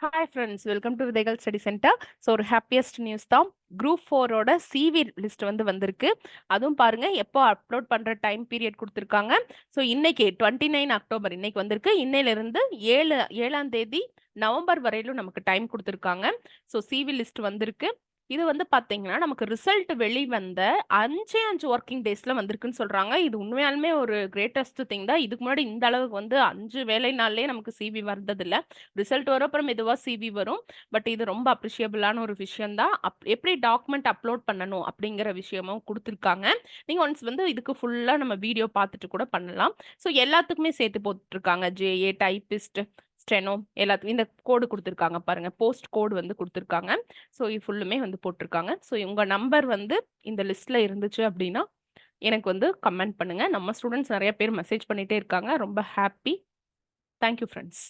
Hi friends, welcome to விதைகள் study centre. So ஒரு happiest news தான். குரூப் 4ஓட சிவி லிஸ்ட் வந்திருக்கு. அதுவும் பாருங்க எப்போ அப்லோட் பண்ற டைம் பீரியட் கொடுத்துருக்காங்க. ஸோ இன்னைக்கு 29 அக்டோபர் இன்னைக்கு வந்திருக்கு. இன்னையிலிருந்து 7ஆம் தேதி நவம்பர் வரையிலும் நமக்கு டைம் கொடுத்துருக்காங்க. ஸோ சிவி லிஸ்ட் வந்திருக்கு. இது பாத்தீங்கன்னா நமக்கு ரிசல்ட் வெளிவந்த 5 ஒர்க்கிங் டேஸ்ல வந்திருக்குன்னு சொல்றாங்க. இது உண்மையாலுமே ஒரு கிரேட்டஸ்ட் திங் தான். இதுக்கு முன்னாடி இந்த அளவுக்கு 5 வேலை நாள்லயே நமக்கு சிவி வந்தது இல்ல. ரிசல்ட் வரும், அப்புறம் மெதுவா சிவி வரும். பட் இது ரொம்ப அப்ரிஷியபிளான ஒரு விஷயம் தான். எப்படி டாக்குமெண்ட் அப்லோட் பண்ணணும் அப்படிங்கிற விஷயமும் கொடுத்துருக்காங்க. நீங்க ஒன்ஸ் இதுக்கு ஃபுல்லா நம்ம வீடியோ பார்த்துட்டு கூட பண்ணலாம். ஸோ எல்லாத்துக்குமே சேர்த்து போட்டுருக்காங்க. ஜேஏ, டைப்பிஸ்ட், ஸ்டெனோ எல்லாத்துக்கும் இந்த கோடு கொடுத்துருக்காங்க பாருங்க. போஸ்ட் கோடு கொடுத்துருக்காங்க. ஸோ இது ஃபுல்லுமே போட்டிருக்காங்க. ஸோ உங்க நம்பர் இந்த லிஸ்ட்ல இருந்துச்சு அப்படின்னா எனக்கு கமெண்ட் பண்ணுங்க. நம்ம ஸ்டூடெண்ட்ஸ் நிறைய பேர் மெசேஜ் பண்ணிட்டே இருக்காங்க. ரொம்ப ஹாப்பி. Thank you friends.